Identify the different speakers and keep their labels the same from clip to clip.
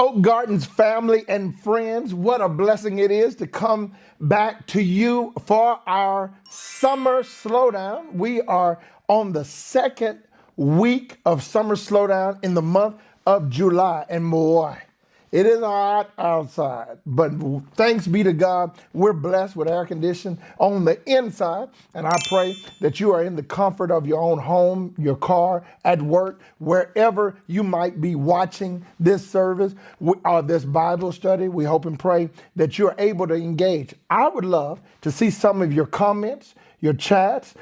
Speaker 1: Oak Gardens family and friends, what a blessing it is to come back to you for our summer slowdown. We are on the second week of summer slowdown in the month of July. And boy, it is hot outside, but thanks be to God, we're blessed with air conditioning on the inside. And I pray that you are in the comfort of your own home, your car, at work, wherever you might be watching this service or this Bible study. We hope and pray that you're able to engage. I would love to see some of your comments, your chats.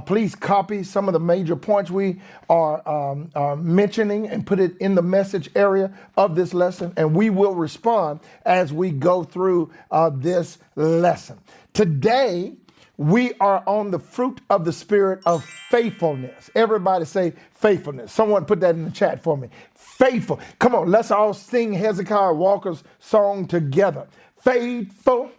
Speaker 1: Please copy some of the major points we are mentioning and put it in the message area of this lesson, and we will respond as we go through this lesson. Today, we are on the fruit of the spirit of faithfulness. Everybody say faithfulness. Someone put that in the chat for me. Faithful. Come on, let's all sing Hezekiah Walker's song together. Faithful.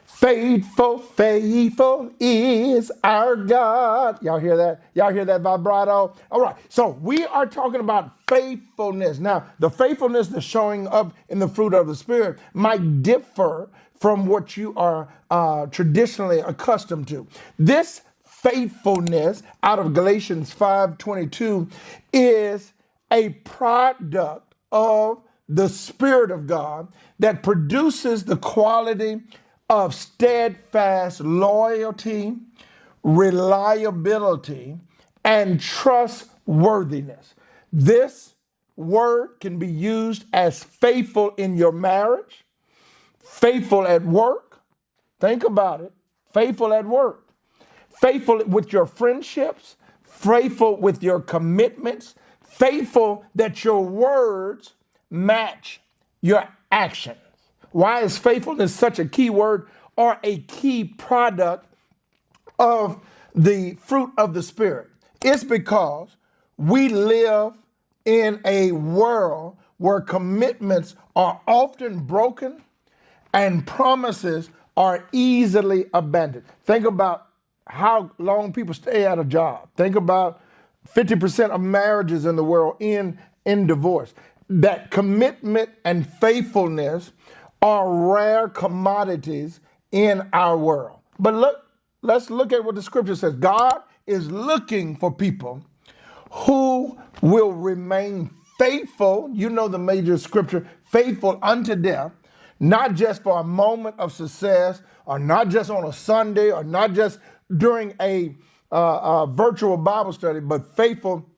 Speaker 1: Faithful, faithful is our God. Y'all hear that? Y'all hear that vibrato? All right. So we are talking about faithfulness. Now, the faithfulness that's showing up in the fruit of the Spirit might differ from what you are traditionally accustomed to. This faithfulness out of Galatians 5:22 is a product of the Spirit of God that produces the quality of steadfast loyalty, reliability, and trustworthiness. This word can be used as faithful in your marriage, faithful at work. Think about it. Faithful at work. Faithful with your friendships, faithful with your commitments, faithful that your words match your actions. Why is faithfulness such a key word or a key product of the fruit of the Spirit? It's because we live in a world where commitments are often broken and promises are easily abandoned. Think about how long people stay at a job. Think about 50% of marriages in the world end in divorce. That commitment and faithfulness are rare commodities in our world. But let's look at what the scripture says. God is looking for people who will remain faithful. You know the major scripture, faithful unto death, not just for a moment of success, or not just on a Sunday, or not just during a virtual Bible study, but faithful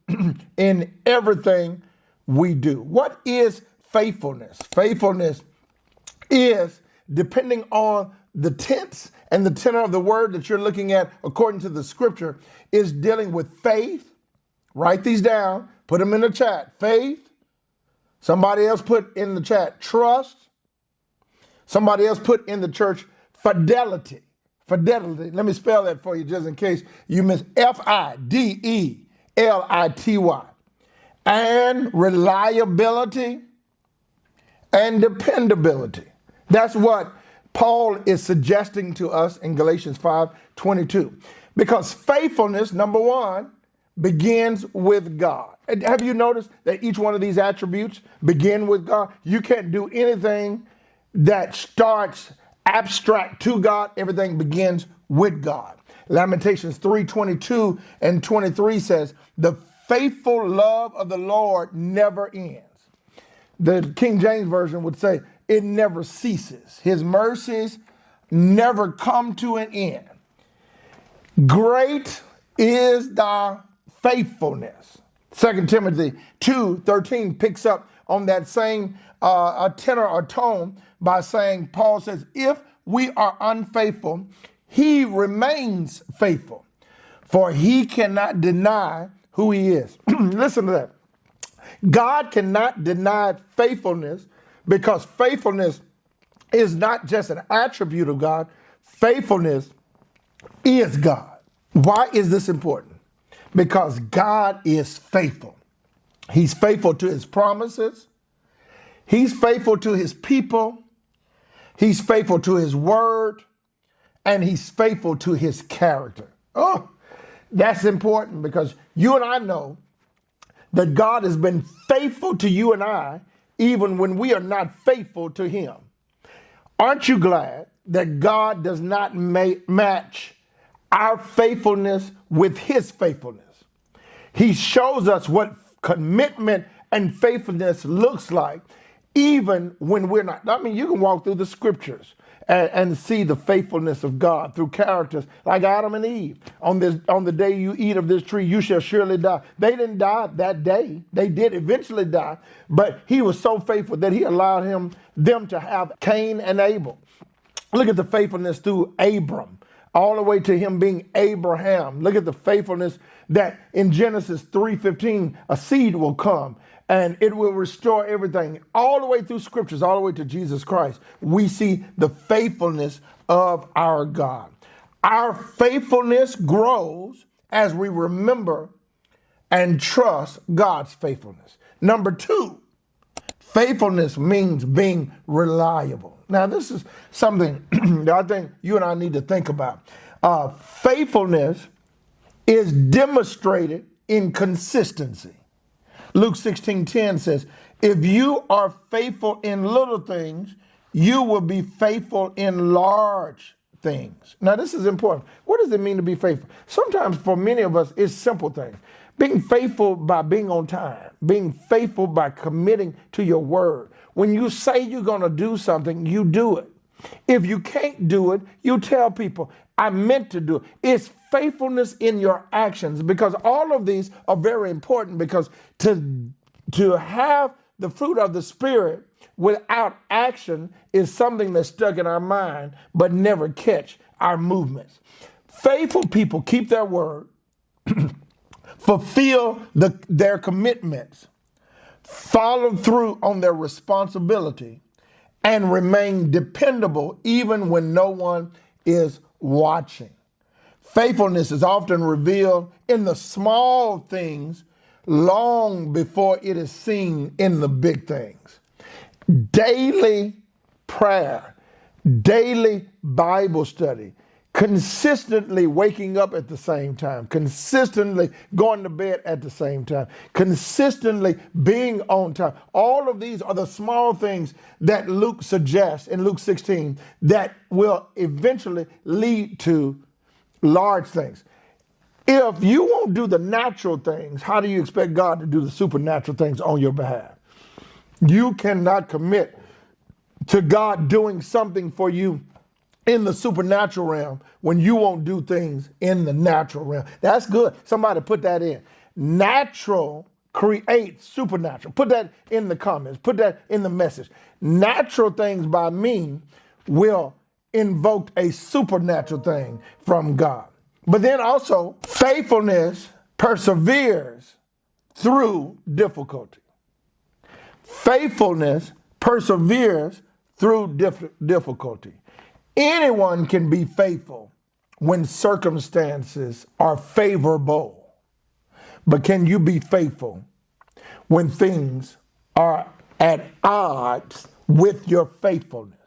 Speaker 1: in everything we do. What is faithfulness? Faithfulness is, depending on the tense and the tenor of the word that you're looking at according to the scripture, is dealing with faith. Write these down, put them in the chat. Faith. Somebody else put in the chat trust. Somebody else put in the church fidelity. Fidelity. Let me spell that for you just in case you miss. Fidelity. And reliability and dependability. That's what Paul is suggesting to us in Galatians 5:22. Because faithfulness, number one, begins with God. And have you noticed that each one of these attributes begin with God? You can't do anything that starts abstract to God. Everything begins with God. Lamentations 3:22 and 23 says, the faithful love of the Lord never ends. The King James Version would say, it never ceases. His mercies never come to an end. Great is thy faithfulness. 2 Timothy 2:13 picks up on that same tenor or tone by saying, Paul says, if we are unfaithful, he remains faithful, for he cannot deny who he is. Listen to that. God cannot deny faithfulness because faithfulness is not just an attribute of God. Faithfulness is God. Why is this important? Because God is faithful. He's faithful to his promises. He's faithful to his people. He's faithful to his word. And he's faithful to his character. Oh, that's important because you and I know that God has been faithful to you and I even when we are not faithful to him. Aren't you glad that God does not match our faithfulness with his faithfulness? He shows us what commitment and faithfulness looks like, even when we're not. I mean, you can walk through the scriptures and see the faithfulness of God through characters like Adam and Eve. On the day you eat of this tree, you shall surely die. They didn't die that day. They did eventually die, but he was so faithful that he allowed them to have Cain and Abel. Look at the faithfulness through Abram, all the way to him being Abraham. Look at the faithfulness that in Genesis 3:15, a seed will come and it will restore everything. All the way through scriptures, all the way to Jesus Christ, we see the faithfulness of our God. Our faithfulness grows as we remember and trust God's faithfulness. Number two, faithfulness means being reliable. Now, this is something that I think you and I need to think about. Faithfulness is demonstrated in consistency. Luke 16:10 says, if you are faithful in little things, you will be faithful in large things. Now, this is important. What does it mean to be faithful? Sometimes for many of us, it's simple things. Being faithful by being on time, being faithful by committing to your word. When you say you're going to do something, you do it. If you can't do it, you tell people, I meant to do it. It's faithfulness in your actions, because all of these are very important, because to have the fruit of the Spirit without action is something that's stuck in our mind but never catch our movements. Faithful people keep their word, fulfill their commitments, follow through on their responsibility, and remain dependable even when no one is watching. Faithfulness is often revealed in the small things long before it is seen in the big things. Daily prayer, daily Bible study, consistently waking up at the same time, consistently going to bed at the same time, consistently being on time. All of these are the small things that Luke suggests in Luke 16 that will eventually lead to large things. If you won't do the natural things, how do you expect God to do the supernatural things on your behalf? You cannot commit to God doing something for you in the supernatural realm when you won't do things in the natural realm. That's good. Somebody put that in. Natural creates supernatural. Put that in the comments. Put that in the message. Natural things by me will invoke a supernatural thing from God. But then also, faithfulness perseveres through difficulty. Faithfulness perseveres through difficulty. Anyone can be faithful when circumstances are favorable. But can you be faithful when things are at odds with your faithfulness?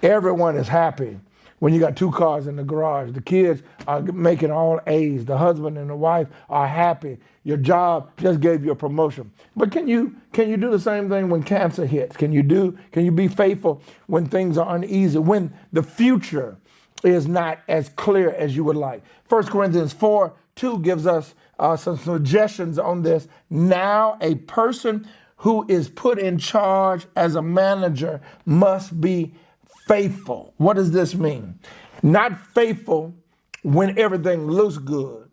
Speaker 1: Everyone is happy when you got 2 cars in the garage. The kids are making all A's. The husband and the wife are happy. Your job just gave you a promotion. But can you do the same thing when cancer hits? Can you be faithful when things are uneasy, when the future is not as clear as you would like? 1 Corinthians 4:2 gives us some suggestions on this. Now a person who is put in charge as a manager must be faithful. What does this mean? Not faithful when everything looks good.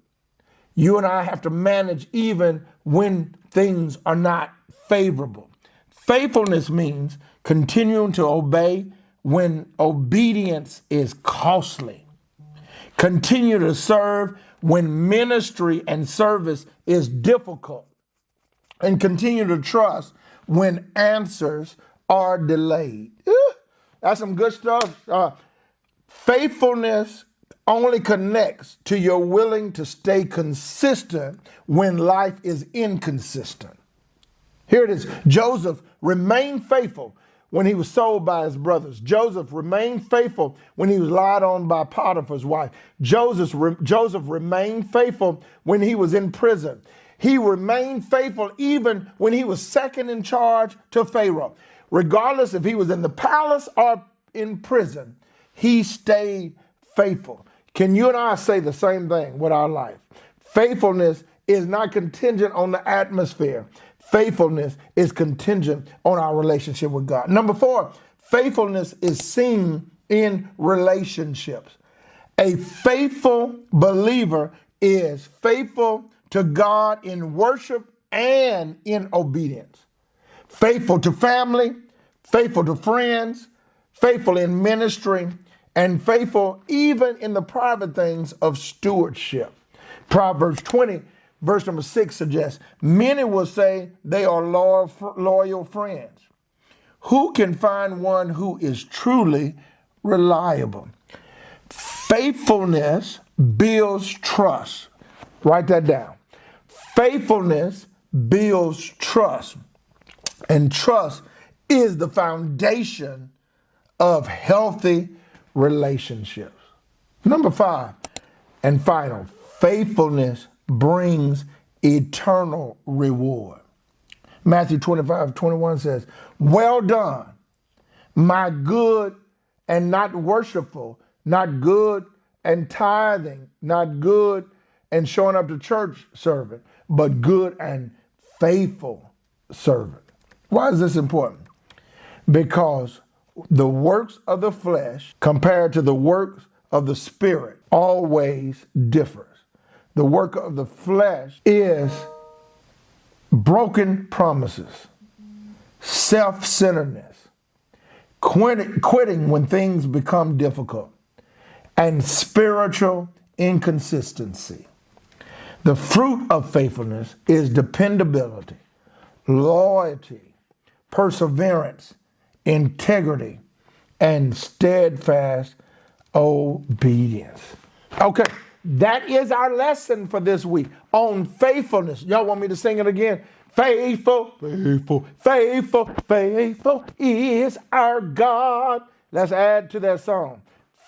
Speaker 1: You and I have to manage even when things are not favorable. Faithfulness means continuing to obey when obedience is costly. Continue to serve when ministry and service is difficult. And continue to trust when answers are delayed. That's some good stuff. Faithfulness only connects to your willing to stay consistent when life is inconsistent. Here it is. Joseph remained faithful when he was sold by his brothers. Joseph remained faithful when he was lied on by Potiphar's wife. Joseph remained faithful when he was in prison. He remained faithful even when he was second in charge to Pharaoh. Regardless if he was in the palace or in prison, he stayed faithful. Can you and I say the same thing with our life? Faithfulness is not contingent on the atmosphere. Faithfulness is contingent on our relationship with God. Number 4, faithfulness is seen in relationships. A faithful believer is faithful to God in worship and in obedience. Faithful to family, faithful to friends, faithful in ministry, and faithful even in the private things of stewardship. Proverbs 20, verse number 6 suggests, many will say they are loyal friends. Who can find one who is truly reliable? Faithfulness builds trust. Write that down. Faithfulness builds trust. And trust is the foundation of healthy relationships. Number 5 and final, faithfulness brings eternal reward. Matthew 25:21 says, well done, my good and not worshipful, not good and tithing, not good and showing up to church servant, but good and faithful servant. Why is this important? Because the works of the flesh compared to the works of the spirit always differs. The work of the flesh is broken promises, self-centeredness, quitting when things become difficult, and spiritual inconsistency. The fruit of faithfulness is dependability, loyalty, perseverance, integrity, and steadfast obedience. Okay, that is our lesson for this week on faithfulness. Y'all want me to sing it again? Faithful, faithful, faithful, faithful is our God. Let's add to that song.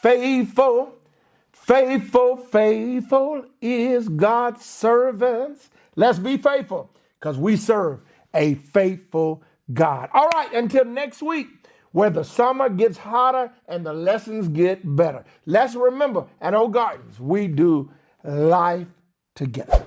Speaker 1: Faithful, faithful, faithful is God's servants. Let's be faithful because we serve a faithful God. All right, until next week, where the summer gets hotter and the lessons get better. Let's remember, at Old Gardens, we do life together.